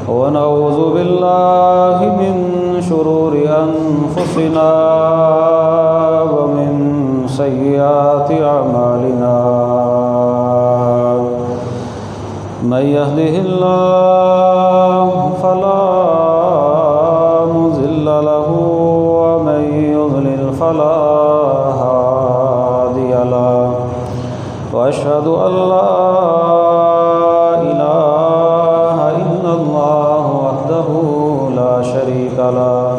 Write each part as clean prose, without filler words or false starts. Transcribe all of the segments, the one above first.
ونعوذ بالله من شرور أنفسنا ومن سيئات أعمالنا من يهده الله فلا مضل له ومن يضلل فلا هادي له وأشهد أن لا إله إلا الله وحده لا شريك له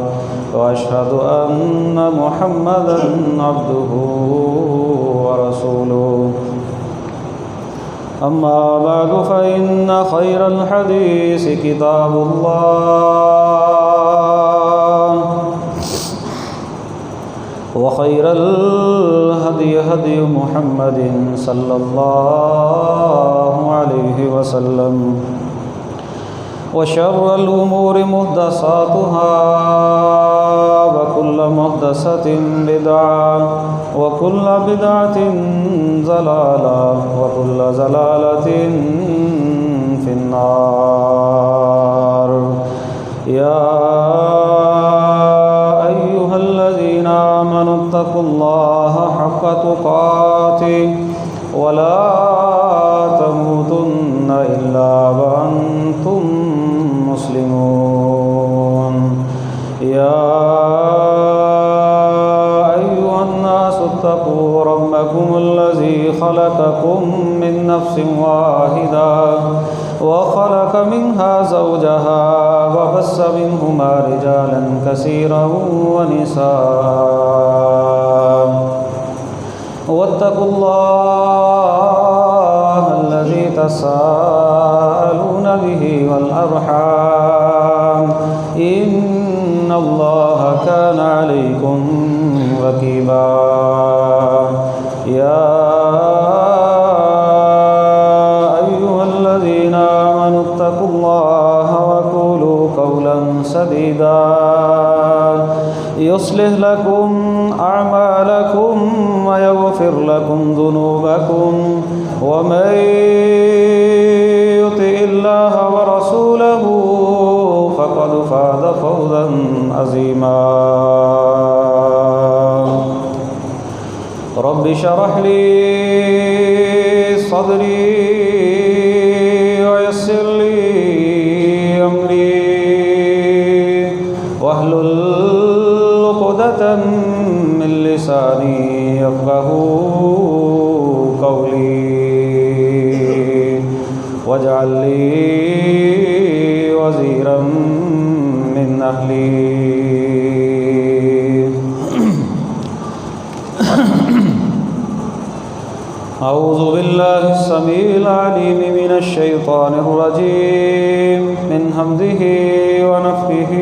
وأشهد أن محمدا عبده ورسوله أما بعد فإن خير الحديث كتاب الله وخير الهدي هدي محمد صلى الله عليه وسلم وشر الأمور محدثاتها وكل محدثة بدعة وكل بدعة ضلالة وكل ضلالة في النار يا أيها الذين آمنوا اتقوا الله حق تقاته ولا تموتن إلا وأنتم مسلمون يا أيها الناس اتقوا ربكم الذي خلقكم من نفس واحدة وخلق منها زوجها وبث منهما رجالا كثيرا ونساء واتقوا الله الذي تساءلون به والأرحام إن الله كان عليكم رقيبا يا أيها الذين آمنوا اتقوا الله وقولوا قولا سديدا يصلح لكم أعمالكم ويغفر لكم ذنوبكم ومن يطع الله ورسوله فقد فاز فوزا عظيما رب اشرح لي صدري ويسر لي أمري واحلل عقدة من لساني يفقهوا قولي واجعل لي وزيرا من أهلي أعوذ بالله السميع العليم من الشيطان الرجيم من همزه ونفخه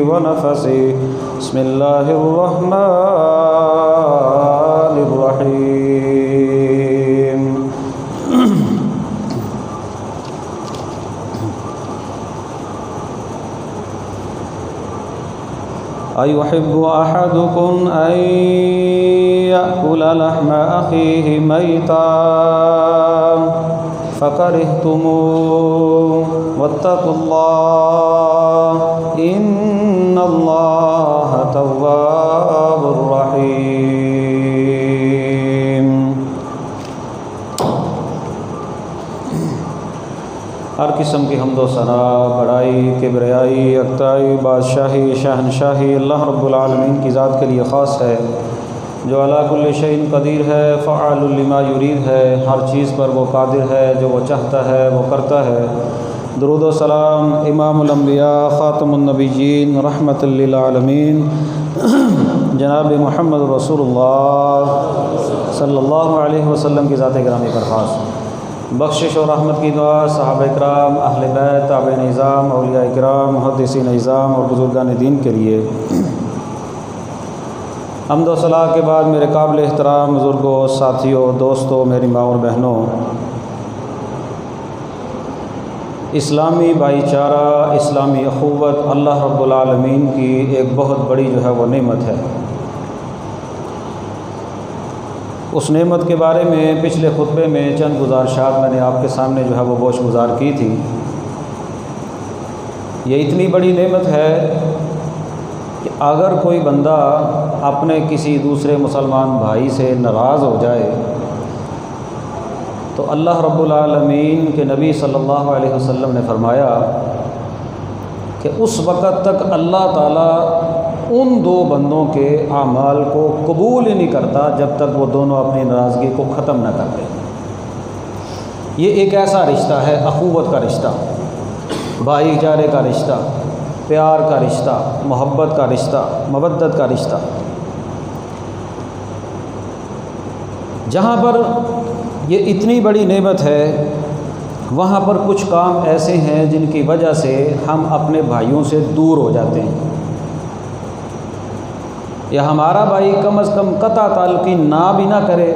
ونفثه بسم الله الرحمن الرحيم أيحب أحدكم أن يأكل لحم أخيه ميتا فكرهتموه واتقوا الله إن الله تواب رحيم ہر قسم کی حمد و ثنا، بڑائی، کبریائی، یکتائی، بادشاہی، شہنشاہی اللہ رب العالمین کی ذات کے لیے خاص ہے، جو علی کل شیء قدیر ہے، فعال لما یرید ہے، ہر چیز پر وہ قادر ہے، جو وہ چاہتا ہے وہ کرتا ہے۔ درود و سلام امام الانبیاء خاتم النبیین رحمت للعالمین جناب محمد رسول اللہ صلی اللہ علیہ وسلم کی ذات گرامی پر خاص۔ بخشش اور رحمت کی دعا صحابہ اکرام، اہل بیت، تابعین نظام، اولیاء اکرام، محدثین نظام اور بزرگان دین کے لیے۔ حمد و ثنا کے بعد میرے قابل احترام بزرگوں، ساتھیوں، دوستوں، میری ماں اور بہنوں، اسلامی بھائی چارہ، اسلامی اخوت اللہ رب العالمین کی ایک بہت بڑی جو ہے وہ نعمت ہے۔ اس نعمت کے بارے میں پچھلے خطبے میں چند گزارشات میں نے آپ کے سامنے جو ہے وہ گوش گزار کی تھی۔ یہ اتنی بڑی نعمت ہے کہ اگر کوئی بندہ اپنے کسی دوسرے مسلمان بھائی سے ناراض ہو جائے تو اللہ رب العالمین کے نبی صلی اللہ علیہ وسلم نے فرمایا کہ اس وقت تک اللہ تعالیٰ ان دو بندوں کے اعمال کو قبول ہی نہیں کرتا جب تک وہ دونوں اپنی ناراضگی کو ختم نہ کر دیں۔ یہ ایک ایسا رشتہ ہے، اخوت کا رشتہ، بھائی چارے کا رشتہ، پیار کا رشتہ، محبت کا رشتہ، مودت کا رشتہ، جہاں پر یہ اتنی بڑی نعمت ہے وہاں پر کچھ کام ایسے ہیں جن کی وجہ سے ہم اپنے بھائیوں سے دور ہو جاتے ہیں، یا ہمارا بھائی کم از کم قطع تعلقی نہ بھی نہ کرے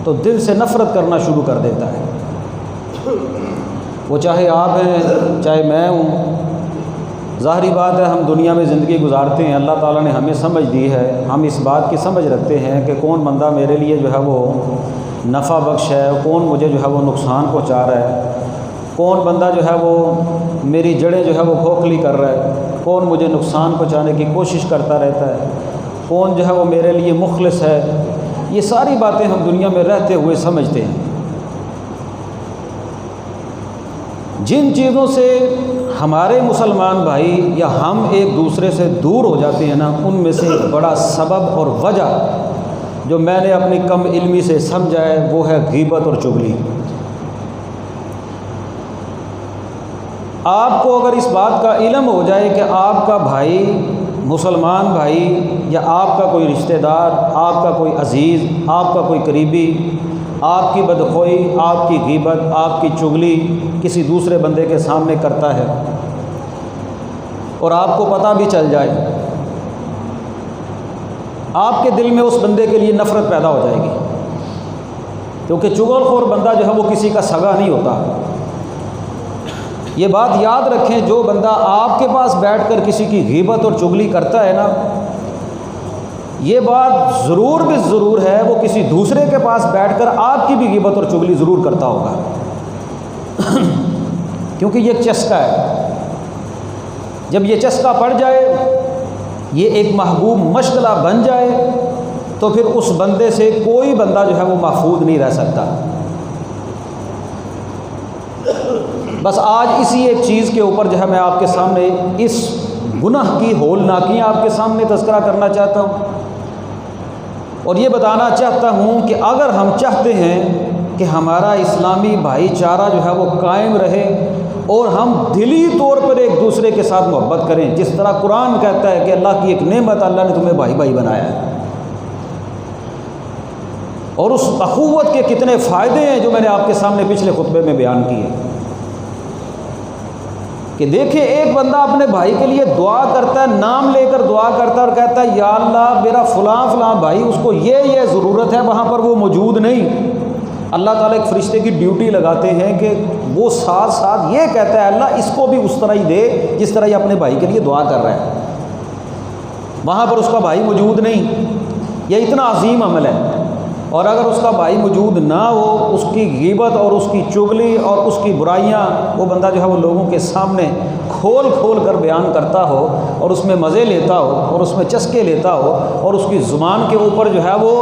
تو دل سے نفرت کرنا شروع کر دیتا ہے۔ وہ چاہے آپ ہیں چاہے میں ہوں، ظاہری بات ہے ہم دنیا میں زندگی گزارتے ہیں، اللہ تعالیٰ نے ہمیں سمجھ دی ہے، ہم اس بات کی سمجھ رکھتے ہیں کہ کون بندہ میرے لیے جو ہے وہ نفع بخش ہے، کون مجھے جو ہے وہ نقصان پہنچا رہا ہے، کون بندہ جو ہے وہ میری جڑیں جو ہے وہ کھوکھلی کر رہا ہے، کون مجھے نقصان پہنچانے کی کوشش کرتا رہتا ہے، کون جو ہے وہ میرے لیے مخلص ہے۔ یہ ساری باتیں ہم دنیا میں رہتے ہوئے سمجھتے ہیں۔ جن چیزوں سے ہمارے مسلمان بھائی یا ہم ایک دوسرے سے دور ہو جاتے ہیں نا، ان میں سے ایک بڑا سبب اور وجہ جو میں نے اپنی کم علمی سے سمجھا ہے وہ ہے غیبت اور چغلی۔ آپ کو اگر اس بات کا علم ہو جائے کہ آپ کا بھائی، مسلمان بھائی یا آپ کا کوئی رشتہ دار، آپ کا کوئی عزیز، آپ کا کوئی قریبی آپ کی بدخوئی، آپ کی غیبت، آپ کی چغلی کسی دوسرے بندے کے سامنے کرتا ہے اور آپ کو پتہ بھی چل جائے، آپ کے دل میں اس بندے کے لیے نفرت پیدا ہو جائے گی، کیونکہ چغل خور بندہ جو ہے وہ کسی کا سگا نہیں ہوتا۔ یہ بات یاد رکھیں، جو بندہ آپ کے پاس بیٹھ کر کسی کی غیبت اور چغلی کرتا ہے نا، یہ بات ضرور بھی ضرور ہے وہ کسی دوسرے کے پاس بیٹھ کر آپ کی بھی غیبت اور چغلی ضرور کرتا ہوگا، کیونکہ یہ ایک چسکا ہے۔ جب یہ چسکا پڑ جائے، یہ ایک محبوب مشغلہ بن جائے، تو پھر اس بندے سے کوئی بندہ جو ہے وہ محفوظ نہیں رہ سکتا۔ بس آج اسی ایک چیز کے اوپر جو ہے میں آپ کے سامنے اس گناہ کی ہولناکیاں آپ کے سامنے تذکرہ کرنا چاہتا ہوں، اور یہ بتانا چاہتا ہوں کہ اگر ہم چاہتے ہیں کہ ہمارا اسلامی بھائی چارہ جو ہے وہ قائم رہے اور ہم دلی طور پر ایک دوسرے کے ساتھ محبت کریں، جس طرح قرآن کہتا ہے کہ اللہ کی ایک نعمت، اللہ نے تمہیں بھائی بھائی بنایا ہے، اور اس اخوت کے کتنے فائدے ہیں جو میں نے آپ کے سامنے پچھلے خطبے میں بیان کیے، کہ دیکھیں ایک بندہ اپنے بھائی کے لیے دعا کرتا ہے، نام لے کر دعا کرتا ہے اور کہتا ہے یا اللہ میرا فلاں فلاں بھائی، اس کو یہ ضرورت ہے، وہاں پر وہ موجود نہیں، اللہ تعالیٰ ایک فرشتے کی ڈیوٹی لگاتے ہیں کہ وہ ساتھ ساتھ یہ کہتا ہے اللہ اس کو بھی اس طرح ہی دے جس طرح یہ اپنے بھائی کے لیے دعا کر رہا ہے، وہاں پر اس کا بھائی موجود نہیں۔ یہ اتنا عظیم عمل ہے، اور اگر اس کا بھائی موجود نہ ہو، اس کی غیبت اور اس کی چغلی اور اس کی برائیاں وہ بندہ جو ہے وہ لوگوں کے سامنے کھول کھول کر بیان کرتا ہو اور اس میں مزے لیتا ہو اور اس میں چسکے لیتا ہو اور اس کی زبان کے اوپر جو ہے وہ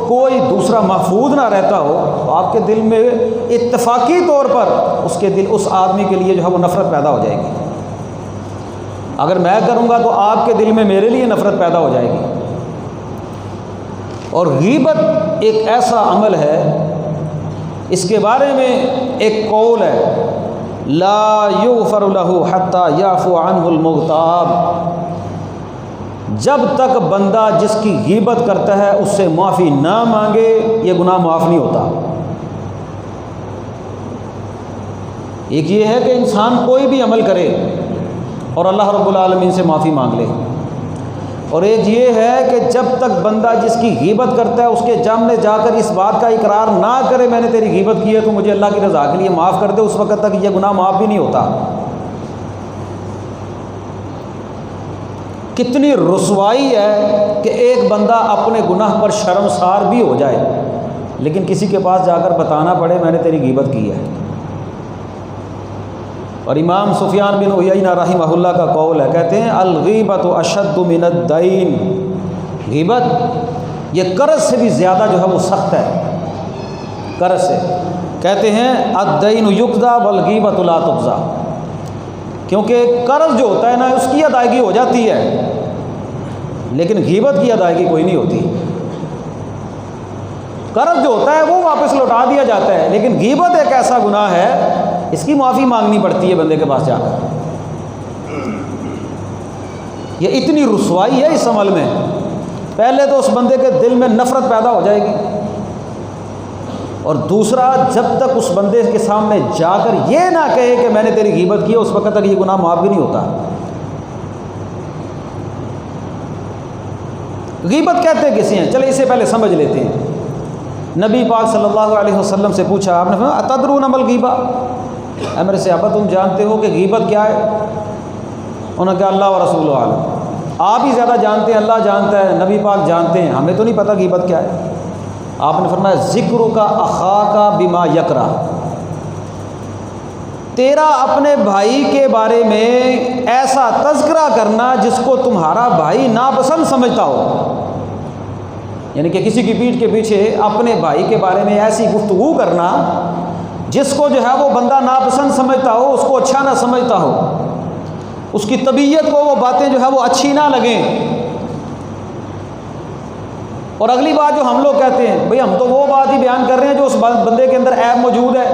کوئی دوسرا محفوظ نہ رہتا ہو، تو آپ کے دل میں اتفاقی طور پر اس آدمی کے لیے جو ہے وہ نفرت پیدا ہو جائے گی۔ اگر میں کروں گا تو آپ کے دل میں میرے لیے نفرت پیدا ہو جائے گی۔ اور غیبت ایک ایسا عمل ہے، اس کے بارے میں ایک قول ہے لا یغفر له حتی یعفو عنہ المغتاب، جب تک بندہ جس کی غیبت کرتا ہے اس سے معافی نہ مانگے یہ گناہ معاف نہیں ہوتا۔ ایک یہ ہے کہ انسان کوئی بھی عمل کرے اور اللہ رب العالمین سے معافی مانگ لے، اور ایک یہ ہے کہ جب تک بندہ جس کی غیبت کرتا ہے اس کے سامنے جا کر اس بات کا اقرار نہ کرے میں نے تیری غیبت کی ہے تو مجھے اللہ کی رضا کے لیے معاف کر دے، اس وقت تک یہ گناہ معاف بھی نہیں ہوتا۔ کتنی رسوائی ہے کہ ایک بندہ اپنے گناہ پر شرمسار بھی ہو جائے لیکن کسی کے پاس جا کر بتانا پڑے میں نے تیری غیبت کی ہے۔ اور امام سفیان بن عیینہ رحمہ اللہ کا قول ہے، کہتے ہیں الغیبۃ اشد من الدین، غیبت یہ قرض سے بھی زیادہ جو ہے وہ سخت ہے، قرض سے۔ کہتے ہیں الدین یقضی والغیبۃ لا تقضی، کیونکہ قرض جو ہوتا ہے نا اس کی ادائیگی ہو جاتی ہے، لیکن غیبت کی ادائیگی کوئی نہیں ہوتی۔ قرض جو ہوتا ہے وہ واپس لوٹا دیا جاتا ہے، لیکن غیبت ایک ایسا گناہ ہے اس کی معافی مانگنی پڑتی ہے بندے کے پاس جا کر۔ یہ اتنی رسوائی ہے اس عمل میں، پہلے تو اس بندے کے دل میں نفرت پیدا ہو جائے گی، اور دوسرا جب تک اس بندے کے سامنے جا کر یہ نہ کہے کہ میں نے تیری غیبت کی، اس وقت تک یہ گناہ معاف بھی نہیں ہوتا۔ غیبت کہتے کسی ہیں، چلے اسے پہلے سمجھ لیتے ہیں۔ نبی پاک صلی اللہ علیہ وسلم سے پوچھا، آپ نے فرمایا اتدرون ما الغیبہ، اے میرے صحابہ تم جانتے ہو کہ غیبت کیا ہے؟ انہوں نے کہا اللہ و رسول عالم، آپ ہی زیادہ جانتے ہیں، اللہ جانتا ہے، نبی پاک جانتے ہیں، ہمیں تو نہیں پتہ غیبت کیا ہے۔ آپ نے فرمایا ذکرک اخاک بما یکرہ، تیرا اپنے بھائی کے بارے میں ایسا تذکرہ کرنا جس کو تمہارا بھائی ناپسند سمجھتا ہو، یعنی کہ کسی کی پیٹھ کے پیچھے اپنے بھائی کے بارے میں ایسی گفتگو کرنا جس کو جو ہے وہ بندہ ناپسند سمجھتا ہو، اس کو اچھا نہ سمجھتا ہو، اس کی طبیعت کو وہ باتیں جو ہے وہ اچھی نہ لگیں۔ اور اگلی بات جو ہم لوگ کہتے ہیں، بھئی ہم تو وہ بات ہی بیان کر رہے ہیں جو اس بندے کے اندر عیب موجود ہے۔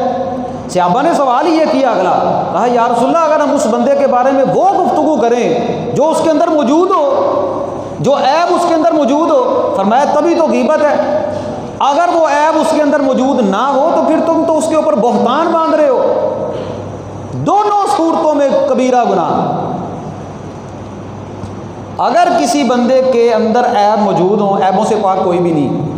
صحابہ نے سوال ہی یہ کیا، اگلا کہا یا رسول اللہ اگر ہم اس بندے کے بارے میں وہ گفتگو کریں جو اس کے اندر موجود ہو، جو عیب اس کے اندر موجود ہو، فرمایا تبھی تو غیبت ہے۔ اگر وہ عیب اس کے اندر موجود نہ ہو تو پھر تم تو اس کے اوپر بہتان باندھ رہے ہو۔ دونوں صورتوں میں کبیرہ گناہ۔ اگر کسی بندے کے اندر عیب موجود ہوں، عیبوں سے پاک کوئی بھی نہیں،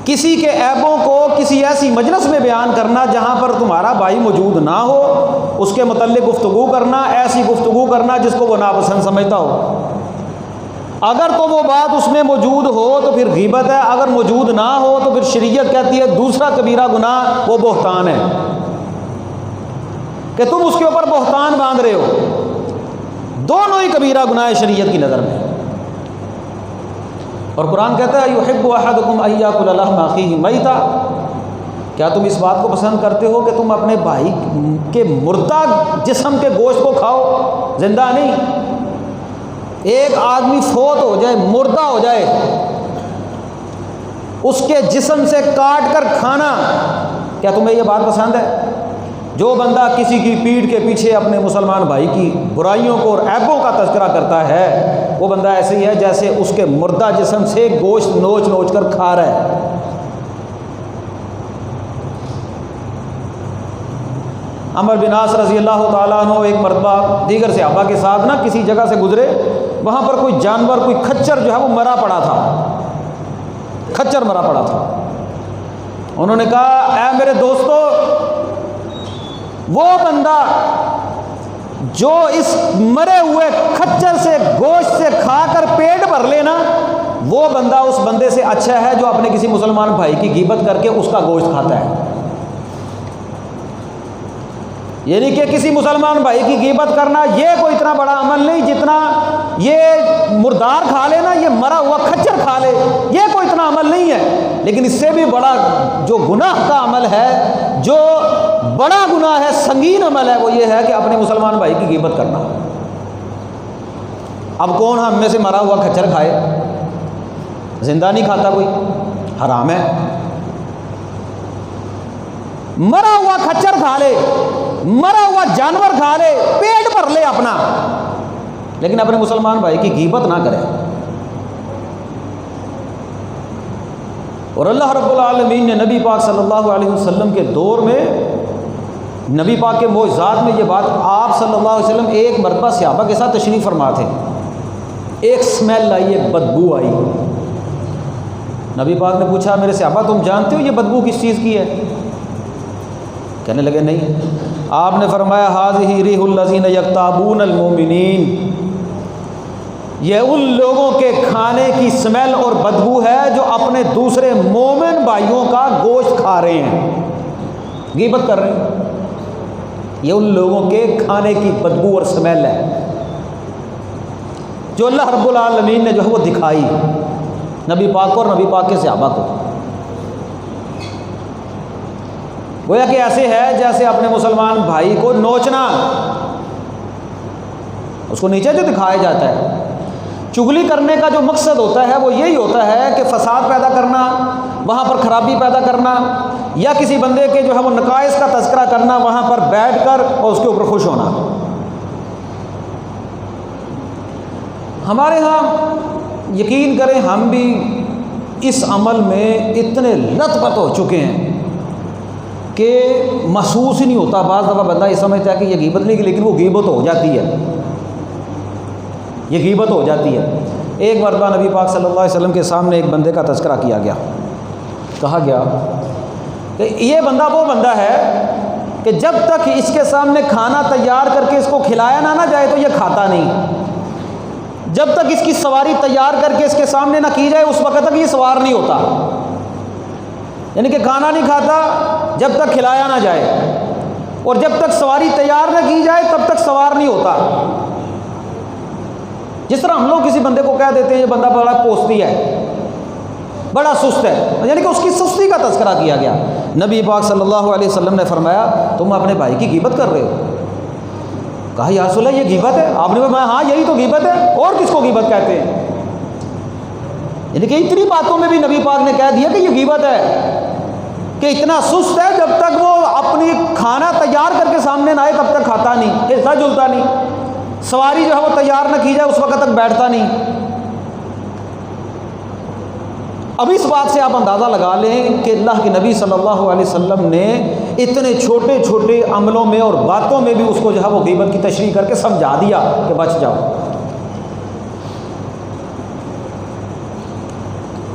کسی کے عیبوں کو کسی ایسی مجلس میں بیان کرنا جہاں پر تمہارا بھائی موجود نہ ہو، اس کے متعلق گفتگو کرنا، ایسی گفتگو کرنا جس کو وہ ناپسند سمجھتا ہو، اگر تو وہ بات اس میں موجود ہو تو پھر غیبت ہے، اگر موجود نہ ہو تو پھر شریعت کہتی ہے دوسرا کبیرہ گناہ وہ بہتان ہے، کہ تم اس کے اوپر بہتان باندھ رہے ہو۔ دونوں ہی کبیرہ گناہ ہے شریعت کی نظر میں۔ اور قرآن کہتا ہے یحب احدکم ان یاکل لحم اخیہ میتا، کیا تم اس بات کو پسند کرتے ہو کہ تم اپنے بھائی کے مردہ جسم کے گوشت کو کھاؤ، زندہ نہیں؟ ایک آدمی فوت ہو جائے، مردہ ہو جائے، اس کے جسم سے کاٹ کر کھانا، کیا تمہیں یہ بات پسند ہے؟ جو بندہ کسی کی پیٹھ کے پیچھے اپنے مسلمان بھائی کی برائیوں کو اور عیبوں کا تذکرہ کرتا ہے، وہ بندہ ایسے ہی ہے جیسے اس کے مردہ جسم سے گوشت نوچ نوچ کر کھا رہا ہے۔ عمر بن عاص رضی اللہ تعالیٰ عنہ ایک مرتبہ دیگر صحابہ کے ساتھ نا کسی جگہ سے گزرے، وہاں پر کوئی جانور، کوئی کھچر جو ہے وہ مرا پڑا تھا، کھچر مرا پڑا تھا۔ انہوں نے کہا اے میرے دوستو، وہ بندہ جو اس مرے ہوئے کھچر سے گوشت سے کھا کر پیٹ بھر لینا، وہ بندہ اس بندے سے اچھا ہے جو اپنے کسی مسلمان بھائی کی غیبت کر کے اس کا گوشت کھاتا ہے۔ یعنی کہ کسی مسلمان بھائی کی غیبت کرنا یہ کوئی اتنا بڑا عمل نہیں جتنا یہ مردار کھا لے نا، یہ مرا ہوا کھچر کھا لے، یہ کوئی اتنا عمل نہیں ہے۔ لیکن اس سے بھی بڑا جو گناہ کا عمل ہے، جو بڑا گناہ ہے، سنگین عمل ہے، وہ یہ ہے کہ اپنے مسلمان بھائی کی غیبت کرنا۔ اب کون ہم میں سے مرا ہوا کھچر کھائے؟ زندہ نہیں کھاتا کوئی، حرام ہے۔ مرا ہوا کھچر کھا لے، مرا ہوا جانور کھا لے، پیٹ بھر لے اپنا، لیکن اپنے مسلمان بھائی کی غیبت نہ کرے۔ اور اللہ رب العالمین نے نبی پاک صلی اللہ علیہ وسلم کے دور میں، نبی پاک کے معجزات میں یہ بات، آپ صلی اللہ علیہ وسلم ایک مرتبہ صحابہ کے ساتھ تشریف فرما تھے، ایک سمیل آئی، ایک بدبو آئی۔ نبی پاک نے پوچھا میرے صحابہ تم جانتے ہو یہ بدبو کس چیز کی ہے؟ کہنے لگے نہیں۔ آپ نے فرمایا ھذہ ریح الذین یغتابون المؤمنین، یہ ان لوگوں کے کھانے کی سمیل اور بدبو ہے جو اپنے دوسرے مومن بھائیوں کا گوشت کھا رہے ہیں، غیبت کر رہے ہیں۔ یہ ان لوگوں کے کھانے کی بدبو اور سمیل ہے جو اللہ رب العالمین نے جو ہے وہ دکھائی نبی پاک کو اور نبی پاک کے صحابہ کو۔ گویا کہ ایسے ہے جیسے اپنے مسلمان بھائی کو نوچنا، اس کو نیچے جو دکھایا جاتا ہے۔ چغلی کرنے کا جو مقصد ہوتا ہے وہ یہی ہوتا ہے کہ فساد پیدا کرنا، وہاں پر خرابی پیدا کرنا، یا کسی بندے کے جو ہے وہ نقائص کا تذکرہ کرنا، وہاں پر بیٹھ کر اور اس کے اوپر خوش ہونا۔ ہمارے ہاں یقین کریں ہم بھی اس عمل میں اتنے لت پت ہو چکے ہیں کہ محسوس ہی نہیں ہوتا۔ بعض دفعہ بندہ یہ سمجھتا ہے کہ یہ غیبت نہیں کی، لیکن وہ غیبت ہو جاتی ہے، یہ غیبت ہو جاتی ہے۔ ایک مرتبہ نبی پاک صلی اللہ علیہ وسلم کے سامنے ایک بندے کا تذکرہ کیا گیا، کہا گیا کہ یہ بندہ وہ بندہ ہے کہ جب تک اس کے سامنے کھانا تیار کر کے اس کو کھلایا نہ جائے تو یہ کھاتا نہیں، جب تک اس کی سواری تیار کر کے اس کے سامنے نہ کی جائے اس وقت تک یہ سوار نہیں ہوتا، یعنی کہ کھانا نہیں کھاتا جب تک کھلایا نہ جائے، اور جب تک سواری تیار نہ کی جائے تب تک سوار نہیں ہوتا۔ جس طرح ہم لوگ کسی بندے کو کہہ دیتے ہیں یہ بندہ بڑا پوستی ہے، بڑا سست ہے، یعنی کہ اس کی سستی کا تذکرہ کیا گیا۔ نبی پاک صلی اللہ علیہ وسلم نے فرمایا تم اپنے بھائی کی غیبت کر رہے ہو۔ کہا یا رسول اللہ یہ غیبت ہے؟ آپ نے فرمایا ہاں یہی تو غیبت ہے، اور کس کو غیبت کہتے ہیں؟ یعنی کہ اتنی باتوں میں بھی نبی پاک نے کہہ دیا کہ یہ غیبت ہے، کہ اتنا سست ہے جب تک وہ اپنی کھانا تیار کر کے سامنے نہ آئے تب تک کھاتا نہیں، حصہ جلتا نہیں، سواری جو ہے وہ تیار نہ کی جائے اس وقت تک بیٹھتا نہیں۔ اب اس بات سے آپ اندازہ لگا لیں کہ اللہ کے نبی صلی اللہ علیہ وسلم نے اتنے چھوٹے چھوٹے عملوں میں اور باتوں میں بھی اس کو جو ہے وہ غیبت کی تشریح کر کے سمجھا دیا کہ بچ جاؤ۔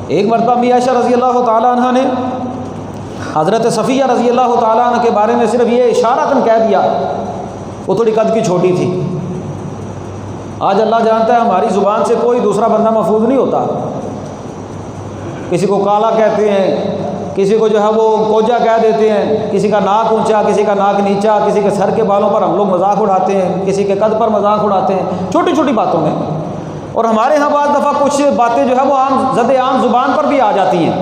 ایک مرتبہ امی عائشہ رضی اللہ تعالیٰ عنہ نے حضرت صفیہ رضی اللہ تعالیٰ عنہ کے بارے میں صرف یہ اشارتاً کہہ دیا، وہ تھوڑی قد کی چھوٹی تھی۔ آج اللہ جانتا ہے ہماری زبان سے کوئی دوسرا بندہ محفوظ نہیں ہوتا، کسی کو کالا کہتے ہیں، کسی کو جو ہے وہ کوجا کہہ دیتے ہیں، کسی کا ناک اونچا، کسی کا ناک نیچا، کسی کے سر کے بالوں پر ہم لوگ مذاق اڑاتے ہیں، کسی کے قد پر مذاق اڑاتے ہیں، چھوٹی چھوٹی باتوں میں۔ اور ہمارے ہاں بعض دفعہ کچھ باتیں جو ہے وہ عام زبان پر بھی آ جاتی ہیں۔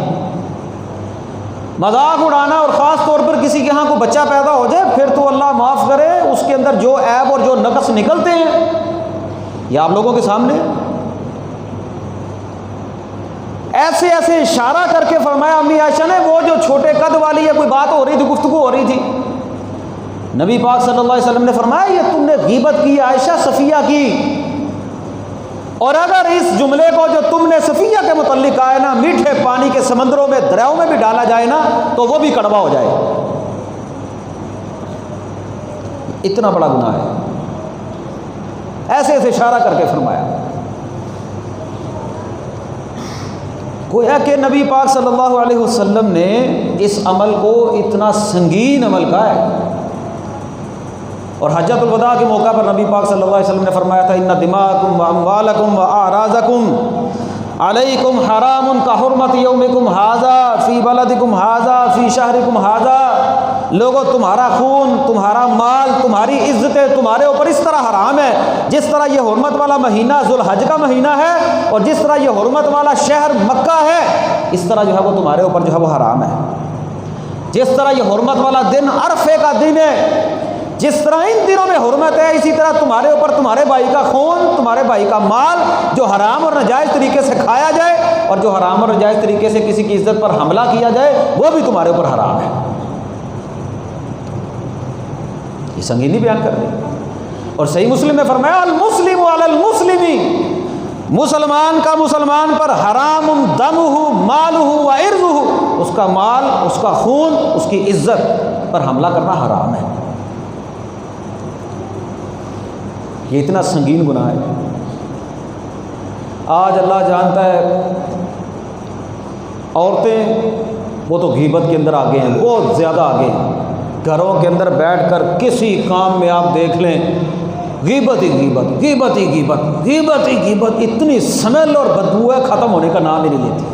مذاق اڑانا، اور خاص طور پر کسی کے ہاں کو بچہ پیدا ہو جائے پھر تو اللہ معاف کرے اس کے اندر جو عیب اور جو نقص نکلتے ہیں یہ آپ لوگوں کے سامنے ایسے ایسے اشارہ کر کے فرمایا امی عائشہ نے وہ جو چھوٹے قد والی ہے، کوئی بات ہو رہی تھی، گفتگو ہو رہی تھی، نبی پاک صلی اللہ علیہ وسلم نے فرمایا یہ تم نے غیبت کی عائشہ صفیہ کی، اور اگر اس جملے کو جو تم نے صفیہ کے متعلق کہا ہے نا میٹھے پانی کے سمندروں میں دریاؤں میں بھی ڈالا جائے نا تو وہ بھی کڑوا ہو جائے، اتنا بڑا گناہ ہے۔ ایسے ایسے اشارہ کر کے فرمایا۔ گویا کہ نبی پاک صلی اللہ علیہ وسلم نے اس عمل کو اتنا سنگین عمل کہا ہے، اور حجۃ الوداع کے موقع پر نبی پاک صلی اللہ علیہ وسلم نے فرمایا تھا ان دماءکم واموالکم واعراضکم علیکم حرام کحرمت یومکم ھذا فی بلدکم ھذا فی شہرکم ھذا، لوگوں تمہارا خون، تمہارا مال، تمہاری عزتیں تمہارے اوپر اس طرح حرام ہے جس طرح یہ حرمت والا مہینہ ذوالحج کا مہینہ ہے، اور جس طرح یہ حرمت والا شہر مکہ ہے اس طرح جو ہے وہ تمہارے اوپر جو ہے وہ حرام ہے، جس طرح یہ حرمت والا دن عرفے کا دن ہے، جس طرح ان دنوں میں حرمت ہے اسی طرح تمہارے اوپر تمہارے بھائی کا خون، تمہارے بھائی کا مال جو حرام اور ناجائز طریقے سے کھایا جائے، اور جو حرام اور ناجائز طریقے سے کسی کی عزت پر حملہ کیا جائے وہ بھی تمہارے اوپر حرام ہے۔ یہ سنگینی بیان کر دی، اور صحیح مسلم میں فرمایا المسلم علی المسلم، مسلمان کا مسلمان پر حرام دمہ مالہ و عرضہ، اس کا مال، اس کا خون، اس کی عزت پر حملہ کرنا حرام ہے۔ یہ اتنا سنگین گناہ ہے۔ آج اللہ جانتا ہے عورتیں وہ تو غیبت کے اندر آگے ہیں، بہت زیادہ آگے ہیں، گھروں کے اندر بیٹھ کر کسی کام میں آپ دیکھ لیں غیبت ہی غیبت، غیبت ہی غیبت، غیبت ہی غیبت، اتنی سمیل اور بدبو ہے ختم ہونے کا نام ہی نہیں لیتی۔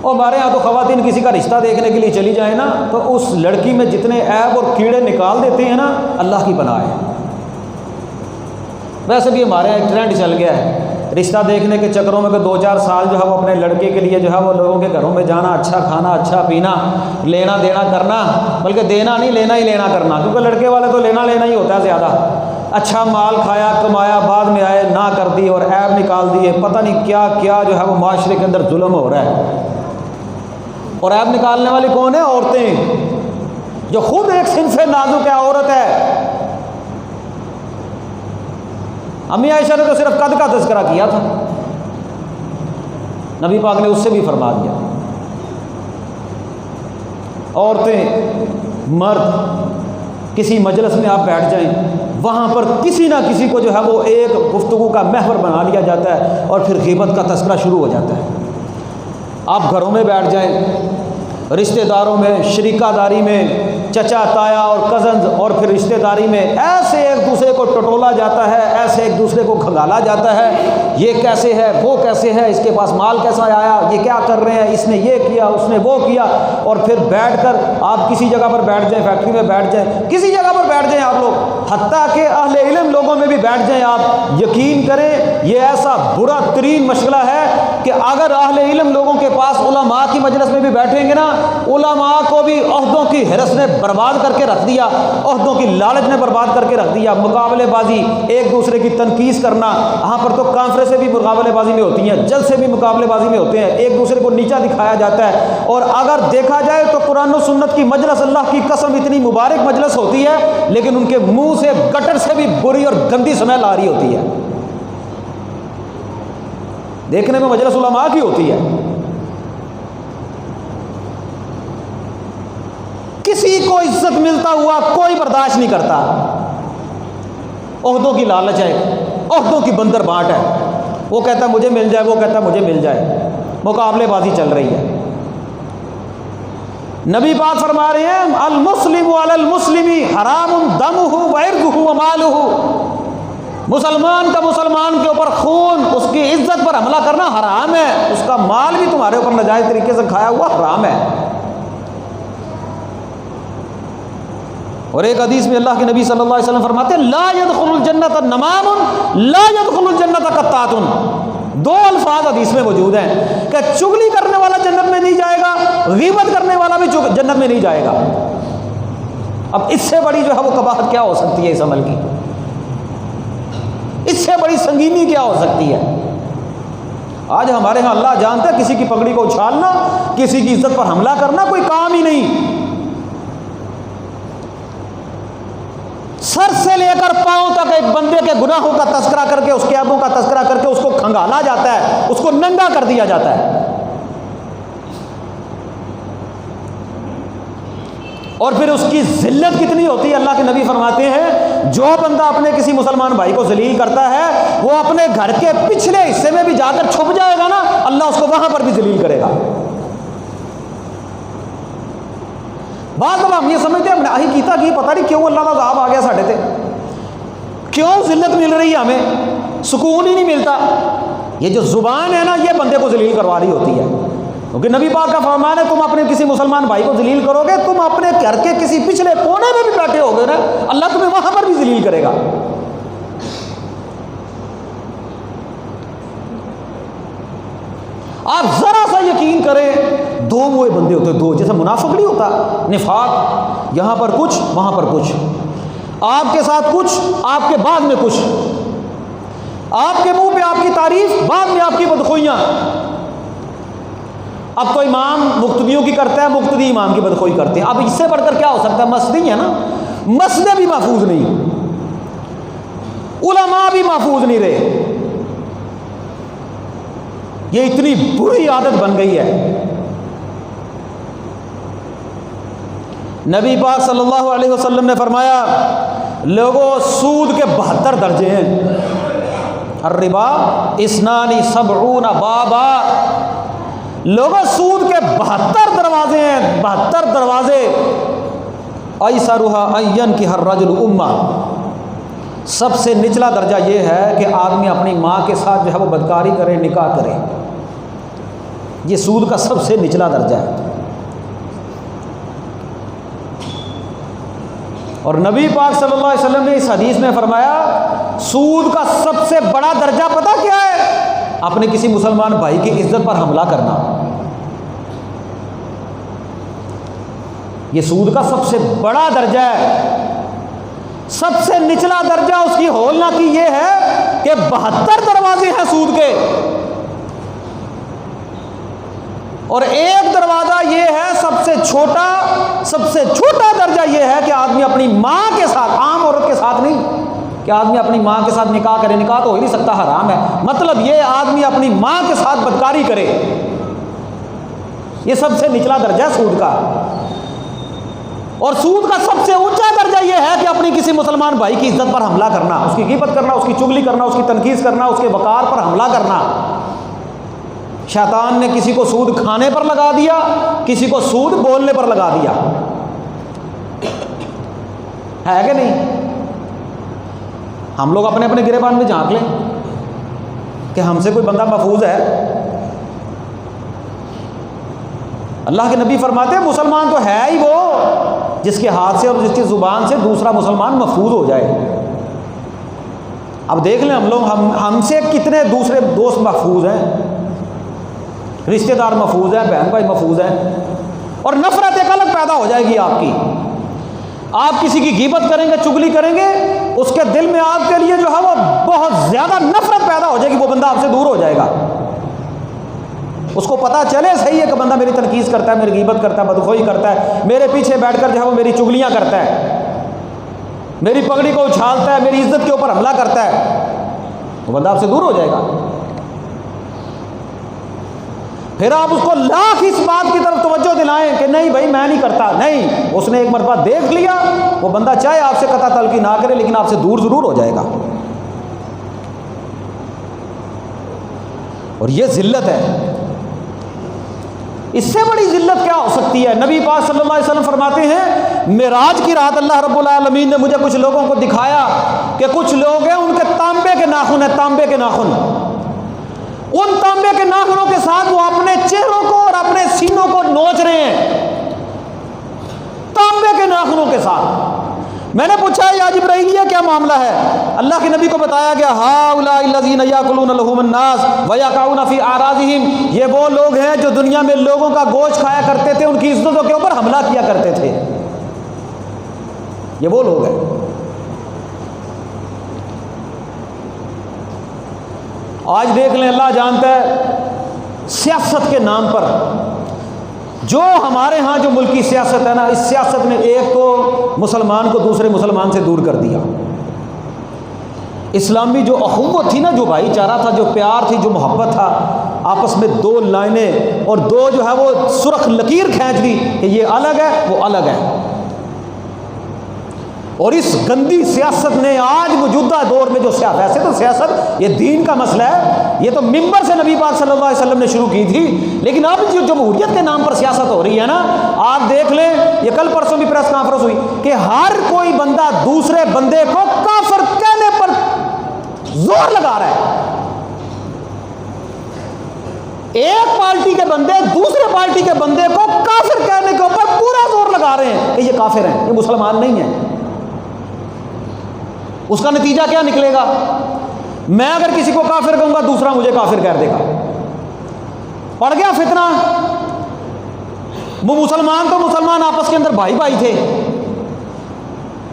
اور ہمارے یہاں تو خواتین کسی کا رشتہ دیکھنے کے لیے چلی جائیں نا تو اس لڑکی میں جتنے عیب اور کیڑے نکال دیتے ہیں نا، اللہ کی پناہ ہے۔ ویسے بھی ہمارے یہاں ایک ٹرینڈ چل گیا ہے رشتہ دیکھنے کے چکروں میں کہ 2-4 سال جو ہے وہ اپنے لڑکے کے لیے جو ہے وہ لوگوں کے گھروں میں جانا، اچھا کھانا، اچھا پینا، لینا دینا کرنا، بلکہ دینا نہیں لینا ہی لینا کرنا، کیونکہ لڑکے والے تو لینا لینا ہی ہوتا ہے زیادہ۔ اچھا مال کھایا کمایا، بعد میں آئے نہ کر دی اور عیب نکال دیے، پتہ نہیں کیا کیا جو ہے وہ معاشرے کے اندر ظلم ہو رہا ہے۔ اور عیب نکالنے والی کون ہے؟ عورتیں، جو خود ایک صنف نازک ہے، عورت ہے۔ امی عائشہ نے تو صرف قد کا تذکرہ کیا تھا، نبی پاک نے اس سے بھی فرما دیا۔ عورتیں، مرد، کسی مجلس میں آپ بیٹھ جائیں، وہاں پر کسی نہ کسی کو جو ہے وہ ایک گفتگو کا محور بنا لیا جاتا ہے اور پھر غیبت کا تذکرہ شروع ہو جاتا ہے۔ آپ گھروں میں بیٹھ جائیں، رشتہ داروں میں، شریکہ داری میں، چچا تایا اور کزنز اور پھر رشتہ داری میں ایسے ایک دوسرے کو ٹٹولا جاتا ہے، ایسے ایک دوسرے کو کھنگالا جاتا ہے، یہ کیسے ہے، وہ کیسے ہے، اس کے پاس مال کیسا آیا، یہ کیا کر رہے ہیں، اس نے یہ کیا، اس نے وہ کیا۔ اور پھر بیٹھ کر آپ کسی جگہ پر بیٹھ جائیں، فیکٹری میں بیٹھ جائیں، کسی جگہ پر بیٹھ جائیں آپ لوگ، حتیٰ کہ اہل علم لوگوں میں بھی بیٹھ جائیں آپ، یقین کریں یہ ایسا برا ترین مشغلہ ہے کہ اگر اہل علم لوگوں کے پاس علماء کی مجلس میں بھی بیٹھیں گے نا، علماء کو بھی عہدوں کی ہرس نے برباد کر کے رکھ دیا، عہدوں کی لالچ نے برباد کر کے رکھ دیا، مقابلے بازی، ایک دوسرے کی تنقید کرنا۔ یہاں پر تو کانفرنسیں بھی مقابلے بازی میں ہوتی ہیں، جلسے بھی مقابلے بازی میں ہوتے ہیں، ایک دوسرے کو نیچا دکھایا جاتا ہے۔ اور اگر دیکھا جائے تو قرآن و سنت کی مجلس اللہ کی قسم اتنی مبارک مجلس ہوتی ہے، لیکن ان کے منہ سے گٹر سے بھی بری اور گندی سمیل آ رہی ہوتی ہے۔ دیکھنے میں مجلس علماء کی ہوتی ہے، کسی کو عزت ملتا ہوا کوئی برداشت نہیں کرتا۔ عہدوں کی لالچ ہے، عہدوں کی بندر بانٹ ہے، وہ کہتا ہے مجھے مل جائے، وہ کہتا ہے مجھے مل جائے، مقابلے بازی چل رہی ہے۔ نبی پاک فرما رہے ہیں المسلم علی المسلم حرام دمہ وعرضہ ومالہ، مسلمان کا مسلمان کے اوپر خون، اس کی عزت پر حملہ کرنا حرام ہے، اس کا مال بھی تمہارے اوپر ناجائز طریقے سے کھایا ہوا حرام ہے۔ اور ایک حدیث میں اللہ کے نبی صلی اللہ علیہ وسلم فرماتے ہیں لا يدخل الجنت نمام لا يدخل الجنت قطات۔ دو الفاظ حدیث میں موجود ہیں کہ چغلی کرنے والا جنت میں نہیں جائے گا، غیبت کرنے والا بھی جنت میں نہیں جائے گا۔ اب اس سے بڑی جو ہے وہ قباحت کیا ہو سکتی ہے اس عمل کی؟ اس سے بڑی سنگینی کیا ہو سکتی ہے؟ آج ہمارے ہاں اللہ جانتا ہے کسی کی پگڑی کو اچھالنا، کسی کی عزت پر حملہ کرنا کوئی کام ہی نہیں۔ سر سے لے کر پاؤں تک ایک بندے کے گناہوں کا تذکرہ کر کے، اس کے عیبوں کا تذکرہ کر کے اس کو کھنگالا جاتا ہے، اس کو ننگا کر دیا جاتا ہے۔ اور پھر اس کی ذلت کتنی ہوتی ہے، اللہ کے نبی فرماتے ہیں جو بندہ اپنے کسی مسلمان بھائی کو ذلیل کرتا ہے وہ اپنے گھر کے پچھلے حصے میں بھی جا کر چھپ جائے گا نا، اللہ اس کو وہاں پر بھی ذلیل کرے گا۔ بعض دفعہ ہم یہ سمجھتے ہیں ہم نے آہی کیتا کہ پتہ نہیں کیوں اللہ کا عذاب آ گیا ساڈے تے، کیوں ذلت مل رہی ہے، ہمیں سکون ہی نہیں ملتا۔ یہ جو زبان ہے نا یہ بندے کو ذلیل کروا رہی ہوتی ہے، کیونکہ نبی پاک کا فرمان ہے تم اپنے کسی مسلمان بھائی کو ذلیل کرو گے، تم اپنے گھر کے کسی پچھلے کونے میں بھی بیٹھے ہوگے نا، اللہ تمہیں وہاں پر بھی ذلیل کرے گا۔ آپ ذرا سا یقین کریں، دو وہ بندے ہوتے، دو، جیسے منافق نہیں ہوتا، نفاق، یہاں پر کچھ وہاں پر کچھ، آپ کے ساتھ کچھ آپ کے بعد میں کچھ، آپ کے منہ پہ آپ کی تعریف، بعد میں آپ کی بدخوئیاں۔ اب تو امام مقتدیوں کی کرتا ہے، مقتدی امام کی بدخوئی کرتے ہیں، اب اس سے بڑھ کر کیا ہو سکتا ہے؟ مسجد ہے نا، مسجد بھی محفوظ نہیں، علماء بھی محفوظ نہیں رہے، یہ اتنی بری عادت بن گئی ہے۔ نبی پاک صلی اللہ علیہ وسلم نے فرمایا لوگوں سود کے 72 درجے ہیں، الربا اثنان سبعون بابا، لوگوں سود کے 72 دروازے ہیں، 72 دروازے۔ ایسرها ان ينكح الرجل امہ، سب سے نچلا درجہ یہ ہے کہ آدمی اپنی ماں کے ساتھ جو ہے وہ بدکاری کرے، نکاح کرے۔ یہ سود کا سب سے نچلا درجہ ہے۔ اور نبی پاک صلی اللہ علیہ وسلم نے اس حدیث میں فرمایا سود کا سب سے بڑا درجہ پتہ کیا ہے؟ اپنے کسی مسلمان بھائی کی عزت پر حملہ کرنا۔ یہ سود کا سب سے بڑا درجہ ہے۔ سب سے نچلا درجہ اس کی ہولنا کی یہ ہے کہ 72 دروازے ہیں سود کے، اور ایک دروازہ یہ ہے سب سے چھوٹا درجہ یہ ہے کہ آدمی اپنی ماں کے ساتھ، عام عورت کے ساتھ نہیں کہ آدمی اپنی ماں کے ساتھ نکاح کرے، نکاح تو ہو ہی نہیں سکتا، حرام ہے، مطلب یہ آدمی اپنی ماں کے ساتھ بدکاری کرے، یہ سب سے نچلا درجہ ہے سود کا۔ اور سود کا سب سے اونچا درجہ یہ ہے کہ اپنی کسی مسلمان بھائی کی عزت پر حملہ کرنا، اس کی غیبت کرنا، اس کی چغلی کرنا، اس کی تنقید کرنا، اس کے وقار پر حملہ کرنا۔ شیطان نے کسی کو سود کھانے پر لگا دیا، کسی کو سود بولنے پر لگا دیا، ہے کہ نہیں؟ ہم لوگ اپنے اپنے گریبان میں جھانک لیں کہ ہم سے کوئی بندہ محفوظ ہے۔ اللہ کے نبی فرماتے ہیں مسلمان تو ہے ہی وہ جس کے ہاتھ سے اور جس کی زبان سے دوسرا مسلمان محفوظ ہو جائے۔ اب دیکھ لیں ہم لوگ ہم سے کتنے دوسرے دوست محفوظ ہیں، رشتہ دار محفوظ ہیں، بہن بھائی محفوظ ہیں، اور نفرت ایک الگ پیدا ہو جائے گی آپ کی۔ آپ کسی کی غیبت کریں گے، چغلی کریں گے، اس کے دل میں آپ کے لیے جو ہے وہ بہت زیادہ نفرت پیدا ہو جائے گی، وہ بندہ آپ سے دور ہو جائے گا۔ اس کو پتہ چلے صحیح ہے کہ بندہ میری تنقید کرتا ہے، میری غیبت کرتا ہے، بدخوئی کرتا ہے، میرے پیچھے بیٹھ کر جو ہے وہ میری چغلیاں کرتا ہے، میری پگڑی کو اچھالتا ہے، میری عزت کے اوپر حملہ کرتا ہے، وہ بندہ آپ سے دور ہو جائے گا۔ پھر آپ اس کو لاکھ اس بات کی طرف توجہ دلائیں کہ نہیں بھائی میں نہیں کرتا، نہیں، اس نے ایک مرتبہ دیکھ لیا، وہ بندہ چاہے آپ سے قطع تلقی نہ کرے لیکن آپ سے دور ضرور ہو جائے گا۔ اور یہ ذلت ہے، اس سے بڑی ذلت کیا ہو سکتی ہے؟ نبی پاک صلی اللہ علیہ وسلم فرماتے ہیں معراج کی رات اللہ رب العالمین نے مجھے کچھ لوگوں کو دکھایا کہ کچھ لوگ ہیں ان کے تانبے کے ناخن ہیں، تانبے کے ناخن، ان تانبے کے ناخنوں کے ساتھ وہ اپنے چہروں کو اور اپنے سینوں کو نوچ رہے ہیں، تانبے کے ناخنوں کے ساتھ۔ میں نے پوچھا یا جبرائیل یہ کیا معاملہ ہے؟ اللہ کے نبی کو بتایا گیا ہؤلاء الذین یاکلون لحوم الناس ویقعون فی اعراضہم، یہ وہ لوگ ہیں جو دنیا میں لوگوں کا گوشت کھایا کرتے تھے، ان کی عزتوں کے اوپر حملہ کیا کرتے تھے، یہ وہ لوگ ہیں۔ آج دیکھ لیں اللہ جانتا ہے سیاست کے نام پر جو ہمارے ہاں جو ملکی سیاست ہے نا، اس سیاست نے ایک تو مسلمان کو دوسرے مسلمان سے دور کر دیا۔ اسلامی جو اخوت تھی نا، جو بھائی چارہ تھا، جو پیار تھی، جو محبت تھا، آپس میں دو لائنیں اور دو جو ہے وہ سرخ لکیر کھینچ دی کہ یہ الگ ہے وہ الگ ہے۔ اور اس گندی سیاست نے آج موجودہ دور میں جو سیاست، ایسے تو سیاست یہ دین کا مسئلہ ہے، یہ تو ممبر سے نبی پاک صلی اللہ علیہ وسلم نے شروع کی تھی، لیکن اب جو جمہوریت کے نام پر سیاست ہو رہی ہے نا، آپ دیکھ لیں یہ کل پرسوں بھی پریس کانفرنس ہوئی کہ ہر کوئی بندہ دوسرے بندے کو کافر کہنے پر زور لگا رہا ہے۔ ایک پارٹی کے بندے دوسرے پارٹی کے بندے کو کافر کہنے کے اوپر پورا زور لگا رہے ہیں کہ یہ کافر ہیں، یہ مسلمان نہیں ہیں۔ اس کا نتیجہ کیا نکلے گا؟ میں اگر کسی کو کافر کہوں گا دوسرا مجھے کافر کہہ دے گا، پڑ گیا فتنہ۔ وہ مسلمان تو مسلمان آپس کے اندر بھائی بھائی تھے،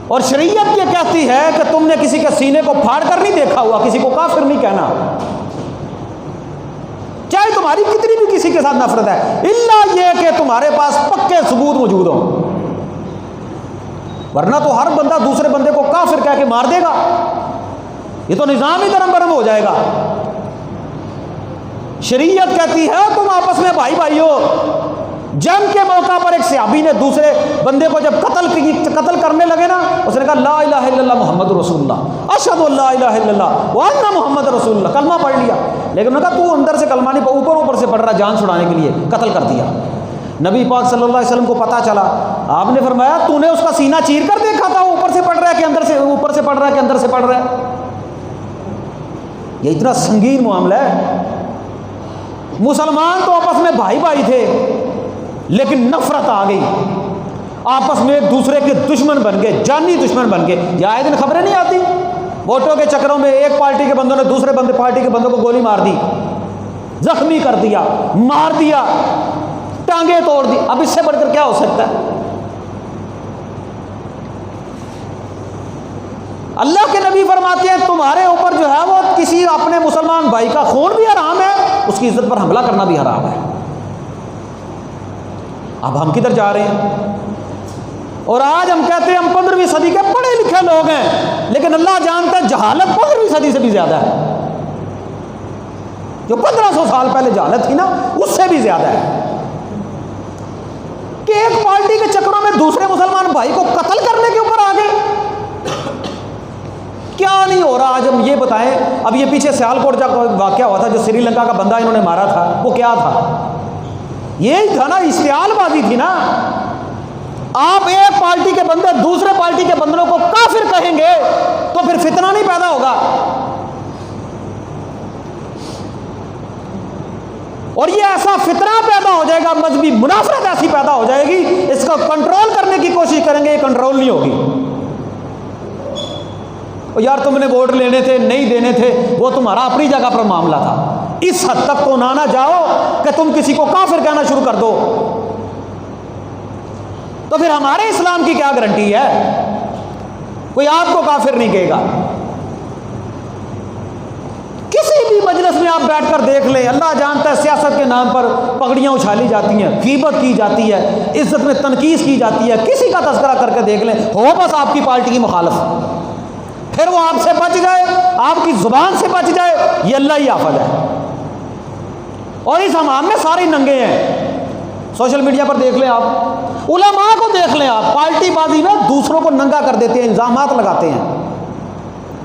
اور شریعت یہ کہتی ہے کہ تم نے کسی کے سینے کو پھاڑ کر نہیں دیکھا ہوا، کسی کو کافر نہیں کہنا، چاہے تمہاری کتنی بھی کسی کے ساتھ نفرت ہے، الا یہ کہ تمہارے پاس پکے ثبوت موجود ہوں، ورنہ تو ہر بندہ دوسرے بندے کو کافر کہہ کے مار دے گا، یہ تو نظام ہی درم برم ہو جائے گا۔ شریعت کہتی ہے تم آپس میں بھائی بھائی ہو۔ جنگ کے موقع پر ایک صحابی نے دوسرے بندے کو جب قتل کرنے لگے نا، اس نے کہا لا الہ الا اللہ محمد رسول اللہ، اشہد ان لا الہ الا اللہ وان محمد رسول اللہ، کلمہ پڑھ لیا، لیکن انہوں نے کہا تو اندر سے کلمہ نہیں، اوپر سے پڑھ رہا، جان چھڑانے کے لیے قتل کر دیا۔ نبی پاک صلی اللہ علیہ وسلم کو پتہ چلا، آپ نے فرمایا تو نے اس کا سینہ چیر کر دیکھا تھا، اوپر سے پڑھ رہا ہے کہ اندر سے، اوپر سے پڑھ رہا ہے کہ اندر سے پڑھ رہا ہے؟ یہ اتنا سنگین معاملہ ہے۔ مسلمان تو آپس میں بھائی بھائی تھے، لیکن نفرت آ گئی، آپس میں ایک دوسرے کے دشمن بن گئے، جانی دشمن بن گئے۔ یہ آئے دن خبریں نہیں آتی، ووٹوں کے چکروں میں ایک پارٹی کے بندوں نے دوسرے پارٹی کے بندوں کو گولی مار دی، زخمی کر دیا، مار دیا، ٹانگیں توڑ دی۔ اب اس سے بڑھ کر کیا ہو سکتا ہے؟ اللہ کے نبی فرماتے ہیں تمہارے اوپر جو ہے وہ کسی اپنے مسلمان بھائی کا خون بھی حرام ہے، اس کی عزت پر حملہ کرنا بھی حرام ہے۔ اب ہم کدھر جا رہے ہیں؟ اور آج ہم کہتے ہیں ہم 15ویں صدی کے پڑھے لکھے لوگ ہیں، لیکن اللہ جانتا ہے جہالت 15ویں صدی سے بھی زیادہ ہے، جو 1500 سال پہلے جہالت تھی نا اس سے بھی زیادہ ہے، کہ ایک پارٹی کے چکروں میں دوسرے مسلمان بھائی کو قتل کرنے کے اوپر آ گئے۔ کیا نہیں ہو رہا آج؟ ہم یہ بتائیں، اب یہ پیچھے سیالکوٹ کا واقعہ ہوا تھا، جو سری لنکا کا بندہ انہوں نے مارا تھا، وہ کیا تھا؟ یہی تھا نا، اشتعال بازی تھی نا۔ آپ ایک پارٹی کے بندے دوسرے پارٹی کے بندوں کو کافر کہیں گے تو پھر فتنہ نہیں پیدا ہوگا؟ اور یہ ایسا فتنہ پیدا ہو جائے گا، مذہبی منافرت ایسی پیدا ہو جائے گی، اس کو کنٹرول کرنے کی کوشش کریں گے، یہ کنٹرول نہیں ہوگی۔ یار تم نے ووٹ لینے تھے، نہیں دینے تھے، وہ تمہارا اپنی جگہ پر معاملہ تھا، اس حد تک تو نہ جاؤ کہ تم کسی کو کافر کہنا شروع کر دو۔ تو پھر ہمارے اسلام کی کیا گارنٹی ہے؟ کوئی آپ کو کافر نہیں کہے گا۔ کسی بھی مجلس میں آپ بیٹھ کر دیکھ لیں، اللہ جانتا ہے سیاست کے نام پر پگڑیاں اچھالی جاتی ہیں، غیبت کی جاتی ہے، عزت میں تنقیص کی جاتی ہے، کسی کا تذکرہ کر کے دیکھ لیں، ہو بس آپ کی پارٹی کی مخالف، پھر وہ آپ سے بچ جائے، آپ کی زبان سے بچ جائے، یہ اللہ ہی حافظ ہے۔ اور اس ہمام میں سارے ننگے ہیں، سوشل میڈیا پر دیکھ لیں، آپ علماء کو دیکھ لیں، آپ پارٹی بازی میں دوسروں کو ننگا کر دیتے ہیں، الزامات لگاتے ہیں۔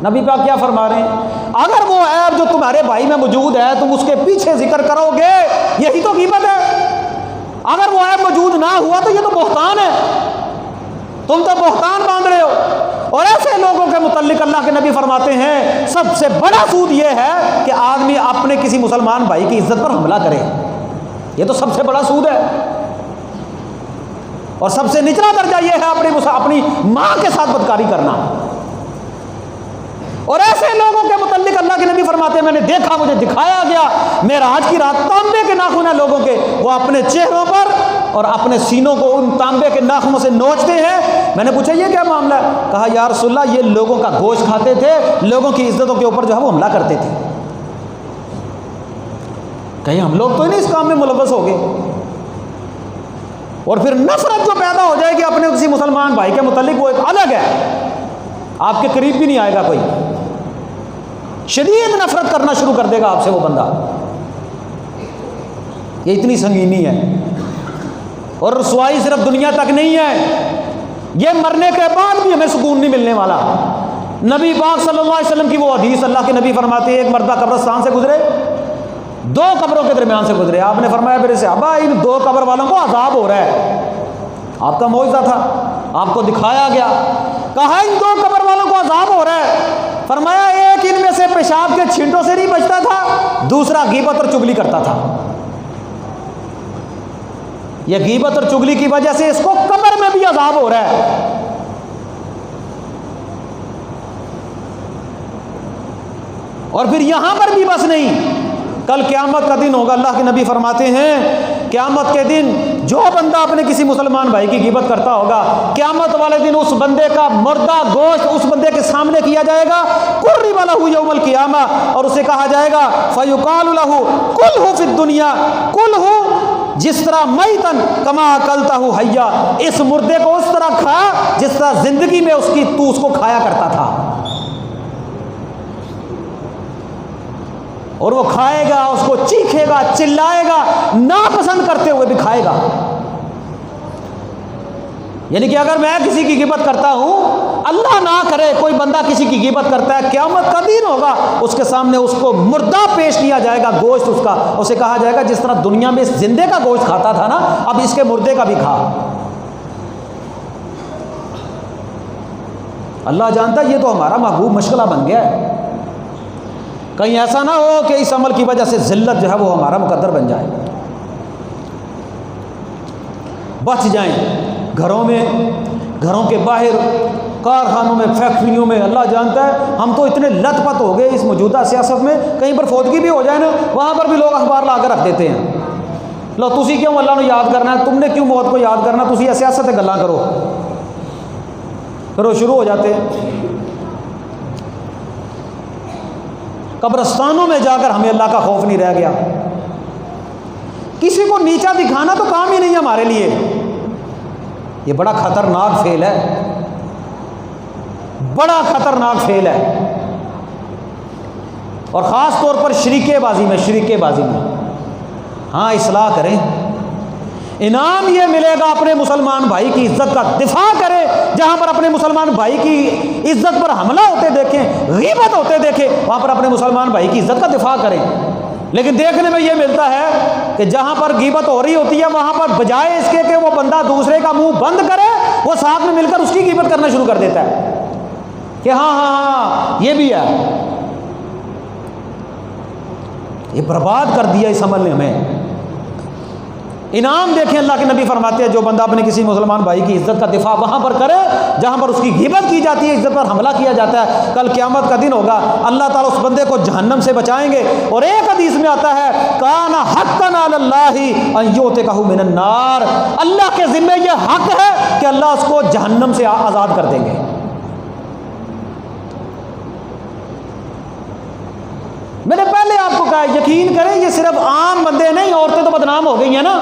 نبی پاک کیا فرما رہے ہیں؟ اگر وہ عیب جو تمہارے بھائی میں موجود ہے تم اس کے پیچھے ذکر کرو گے، یہی تو غیبت ہے۔ اگر وہ عیب موجود نہ ہوا تو یہ تو بہتان ہے، تم تو بہتان باندھ رہے ہو۔ اور ایسے لوگوں کے متعلق اللہ کے نبی فرماتے ہیں سب سے بڑا سود یہ ہے کہ آدمی اپنے کسی مسلمان بھائی کی عزت پر حملہ کرے، یہ تو سب سے بڑا سود ہے۔ اور سب سے نچلا درجہ یہ ہے اپنی ماں کے ساتھ بدکاری کرنا۔ اور ایسے لوگوں کے متعلق اللہ کے نبی فرماتے ہیں میں نے دیکھا، مجھے دکھایا گیا، معراج کی رات تانبے کے ناخن ہیں لوگوں کے، وہ اپنے چہروں پر اور اپنے سینوں کو ان تانبے کے ناخنوں سے نوچتے ہیں۔ میں نے پوچھا یہ کیا معاملہ ہے؟ کہا یا رسول اللہ یہ لوگوں کا گوشت کھاتے تھے، لوگوں کی عزتوں کے اوپر جو ہے وہ حملہ کرتے تھے۔ کہیں ہم لوگ تو نہیں اس کام میں ملوث ہو گئے؟ اور پھر نفرت جو پیدا ہو جائے گی اپنے کسی مسلمان بھائی کے متعلق وہ ایک الگ ہے، آپ کے قریب بھی نہیں آئے گا کوئی، شدید نفرت کرنا شروع کر دے گا آپ سے وہ بندہ۔ یہ اتنی سنگینی ہے۔ اور رسوائی صرف دنیا تک نہیں ہے، یہ مرنے کے بعد بھی ہمیں سکون نہیں ملنے والا۔ نبی پاک صلی اللہ علیہ وسلم کی وہ حدیث، اللہ کے نبی فرماتے ہیں ایک مردہ قبرستان سے گزرے، دو قبروں کے درمیان سے گزرے، آپ نے فرمایا میرے صحابہ ان دو قبر والوں کو عذاب ہو رہا ہے۔ آپ کا معجزہ تھا، آپ کو دکھایا گیا، کہا ان دو قبر والوں کو عذاب ہو رہا ہے۔ فرمایا ایک ان میں سے پیشاب کے چھینٹوں سے نہیں بچتا تھا، دوسرا غیبت اور چغلی کرتا تھا۔ یہ غیبت اور چغلی کی وجہ سے اس کو قبر میں بھی عذاب ہو رہا ہے۔ اور پھر یہاں پر بھی بس نہیں، کل قیامت کا دن ہوگا، اللہ کے نبی فرماتے ہیں قیامت کے دن جو بندہ اپنے کسی مسلمان بھائی کی غیبت کرتا ہوگا، قیامت والے دن اس بندے کا مردہ گوشت اس بندے کے سامنے کیا جائے گا، قرب لہ یوم القیامہ، اور اسے کہا جائے گا فیقال لہ کلہ فی الدنیا کلہ جس طرح میتن کما اکلتہ حیا، اس مردے کو اس طرح کھا جس طرح زندگی میں تو اس کو کھایا کرتا تھا۔ اور وہ کھائے گا، اس کو چیخے گا، چلائے گا، ناپسند کرتے ہوئے بھی کھائے گا۔ یعنی کہ اگر میں کسی کی غیبت کرتا ہوں، اللہ نہ کرے کوئی بندہ کسی کی غیبت کرتا ہے، قیامت کا دن ہوگا، اس کے سامنے اس کو مردہ پیش کیا جائے گا، گوشت اس کا، اسے کہا جائے گا جس طرح دنیا میں اس زندے کا گوشت کھاتا تھا نا، اب اس کے مردے کا بھی کھا۔ اللہ جانتا ہے یہ تو ہمارا محبوب مشغلہ بن گیا ہے۔ کہیں ایسا نہ ہو کہ اس عمل کی وجہ سے ذلت جو ہے وہ ہمارا مقدر بن جائے. بچ جائیں گھروں میں، گھروں کے باہر، کارخانوں میں، فیکٹریوں میں. اللہ جانتا ہے ہم تو اتنے لت پت ہو گئے اس موجودہ سیاست میں، کہیں پر فوتگی بھی ہو جائے نا وہاں پر بھی لوگ اخبار لا کر رکھ دیتے ہیں. لو تسی کیوں اللہ نے یاد کرنا ہے، تم نے کیوں موت کو یاد کرنا، تسی یہ سیاست گلاں کرو، پھر وہ شروع ہو جاتے ہیں. قبرستانوں میں جا کر ہمیں اللہ کا خوف نہیں رہ گیا. کسی کو نیچا دکھانا تو کام ہی نہیں ہے ہمارے لیے. یہ بڑا خطرناک فعل ہے، بڑا خطرناک فعل ہے. اور خاص طور پر شریکے بازی میں ہاں اصلاح کریں. انعام یہ ملے گا اپنے مسلمان بھائی کی عزت کا دفاع کرے. جہاں پر اپنے مسلمان بھائی کی عزت پر حملہ ہوتے دیکھیں، غیبت ہوتے دیکھیں، وہاں پر اپنے مسلمان بھائی کی عزت کا دفاع کریں. لیکن دیکھنے میں یہ ملتا ہے کہ جہاں پر غیبت ہو رہی ہوتی ہے وہاں پر بجائے اس کے کہ وہ بندہ دوسرے کا منہ بند کرے، وہ ساتھ میں مل کر اس کی غیبت کرنا شروع کر دیتا ہے کہ ہاں یہ بھی ہے. یہ برباد کر دیا اس عمل نے ہمیں. انعام دیکھیں اللہ کے نبی فرماتے ہیں جو بندہ اپنے کسی مسلمان بھائی کی عزت کا دفاع وہاں پر کرے جہاں پر اس کی غیبت کی جاتی ہے، عزت پر حملہ کیا جاتا ہے، کل قیامت کا دن ہوگا اللہ تعالیٰ اس بندے کو جہنم سے بچائیں گے. اور ایک حدیث میں آتا ہے کان حقا علی اللہ ان یؤتیہ من النار، اللہ کے ذمہ یہ حق ہے کہ اللہ اس کو جہنم سے آزاد کر دیں گے. میں نے پہلے آپ کو کہا یقین کریں یہ صرف عام بندے نہیں، عورتیں تو بدنام ہو گئی ہیں نا.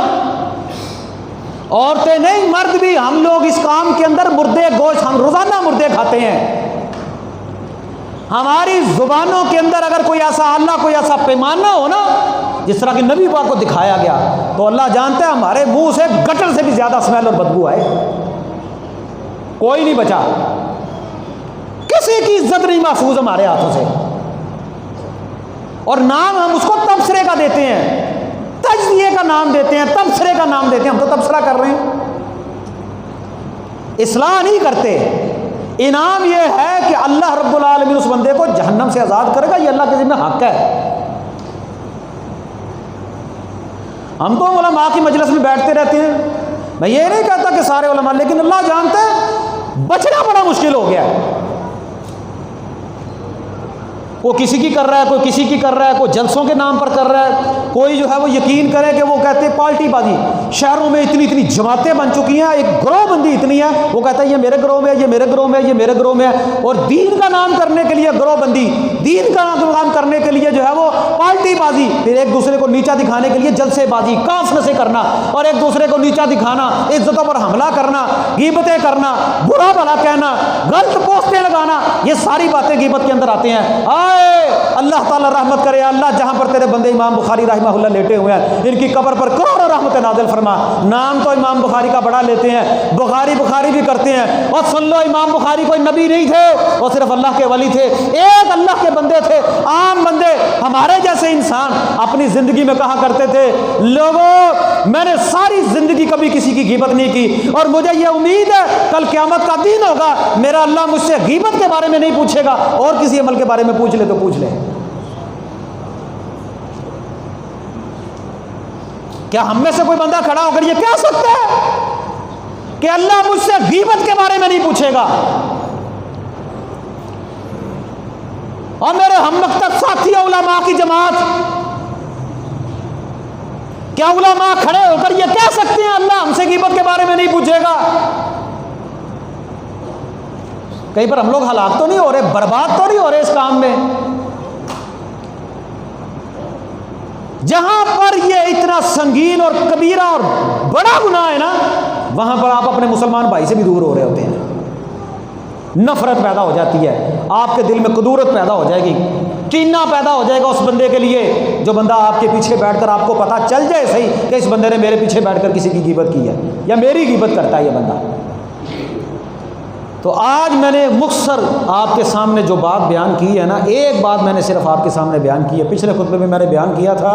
عورتیں نہیں مرد بھی، ہم لوگ اس کام کے اندر مردے گوشت، ہم روزانہ مردے کھاتے ہیں. ہماری زبانوں کے اندر اگر کوئی ایسا اللہ کوئی ایسا پیمانہ ہو نا جس طرح کہ نبی پاک کو دکھایا گیا تو اللہ جانتا ہے ہمارے منہ سے گٹر سے بھی زیادہ اسمیل اور بدبو آئے. کوئی نہیں بچا، کسی کی عزت نہیں محفوظ ہمارے ہاتھوں سے. اور نام ہم اس کو تبصرے کا دیتے ہیں، تجزیے کا نام دیتے ہیں، تبصرے کا نام دیتے ہیں. ہم تو تبصرہ کر رہے ہیں، اصلاح نہیں کرتے. انعام یہ ہے کہ اللہ رب العالمین اس بندے کو جہنم سے آزاد کرے گا، یہ اللہ کے ذمہ حق ہے. ہم تو علماء کی مجلس میں بیٹھتے رہتے ہیں، میں یہ نہیں کہتا کہ سارے علماء، لیکن اللہ جانتا ہے بچنا بڑا مشکل ہو گیا ہے. کوئی کسی کی کر رہا ہے، کوئی کسی کی کر رہا ہے، کوئی جلسوں کے نام پر کر رہا ہے، کوئی جو ہے وہ یقین کرے کہ وہ کہتے ہیں پارٹی بازی. شہروں میں اتنی جماعتیں بن چکی ہیں، ایک گروہ بندی اتنی ہے، وہ کہتا ہے یہ میرے گروہ میں ہے، یہ میرے گروہ میں ہے، یہ میرے گروہ میں ہے. اور دین کا نام کرنے کے لیے گروہ بندی، دین کا نام کرنے کے لیے جو ہے وہ پارٹی بازی، پھر ایک دوسرے کو نیچا دکھانے کے لیے جلسے بازی، کانفرنسیں کرنا اور ایک دوسرے کو نیچا دکھانا، عزتوں پر حملہ کرنا، غیبتیں کرنا، برا بھلا کہنا، غلط پوسٹیں لگانا، یہ ساری باتیں غیبت کے اندر آتے ہیں. اللہ تعالیٰ رحمت کرے. اللہ جہاں پر تیرے بندے امام بخاری رحمہ اللہ لیٹے ہوئے ہیں ان کی قبر پر کروڑوں رحمت نازل فرما. نام تو امام بخاری کا بڑا لیتے ہیں، بخاری بھی کرتے ہیں. اور سن لو امام بخاری کوئی نبی نہیں تھے، وہ صرف اللہ کے ولی تھے، ایک اللہ کے بندے تھے، عام بندے ہمارے جیسے انسان. اپنی زندگی میں کہا کرتے تھے لوگوں میں نے ساری زندگی کبھی کسی کی غیبت نہیں کی اور مجھے یہ امید ہے کل قیامت کا دن ہوگا میرا اللہ مجھ سے غیبت کے بارے میں نہیں پوچھے گا، اور کسی عمل کے بارے میں پوچھ لے تو پوچھ لے. کیا ہم میں سے کوئی بندہ کھڑا ہو کر یہ کہہ سکتا ہے کہ اللہ مجھ سے غیبت کے بارے میں نہیں پوچھے گا؟ اور میرے ہم مکتب ساتھی علماء کی جماعت، کیا علماء کھڑے ہو کر یہ کہہ سکتے ہیں اللہ ہم سے غیبت کے بارے میں نہیں پوچھے گا؟ کہیں پر ہم لوگ ہلاک تو نہیں ہو رہے، برباد تو نہیں ہو رہے اس کام میں؟ جہاں پر یہ اتنا سنگین اور کبیرہ اور بڑا گناہ ہے نا وہاں پر آپ اپنے مسلمان بھائی سے بھی دور ہو رہے ہوتے ہیں. نفرت پیدا ہو جاتی ہے، آپ کے دل میں کدورت پیدا ہو جائے گی، کینہ پیدا ہو جائے گا اس بندے کے لیے جو بندہ آپ کے پیچھے بیٹھ کر آپ کو پتہ چل جائے صحیح کہ اس بندے نے میرے پیچھے بیٹھ کر کسی کی غیبت کی ہے یا میری غیبت کرتا ہے یہ بندہ. تو آج میں نے مختصر آپ کے سامنے جو بات بیان کی ہے نا، ایک بات میں نے صرف آپ کے سامنے بیان کی ہے. پچھلے خطبے میں نے بیان کیا تھا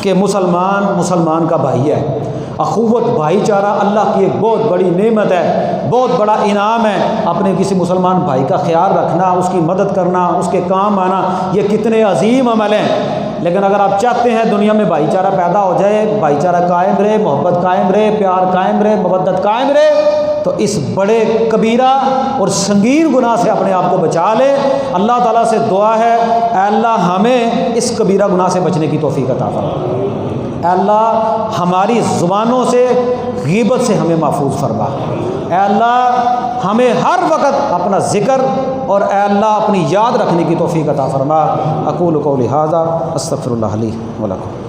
کہ مسلمان کا بھائی ہے، اخوت بھائی چارہ اللہ کی ایک بہت بڑی نعمت ہے، بہت بڑا انعام ہے۔ اپنے کسی مسلمان بھائی کا خیال رکھنا، اس کی مدد کرنا، اس کے کام آنا، یہ کتنے عظیم عمل ہیں۔ لیکن اگر آپ چاہتے ہیں دنیا میں بھائی چارہ پیدا ہو جائے، بھائی چارہ قائم رہے، محبت قائم رہے، پیار قائم رہے، مودت قائم رہے، تو اس بڑے کبیرہ اور سنگین گناہ سے اپنے آپ کو بچا لے۔ اللہ تعالیٰ سے دعا ہے، اے اللہ ہمیں اس کبیرہ گناہ سے بچنے کی توفیق عطا فرما۔ اے اللہ ہماری زبانوں سے غیبت سے ہمیں محفوظ فرما۔ اے اللہ ہمیں ہر وقت اپنا ذکر اور اے اللہ اپنی یاد رکھنے کی توفیق عطا فرما۔ اقول قولی ھذا استغفر اللہ لی و لکم۔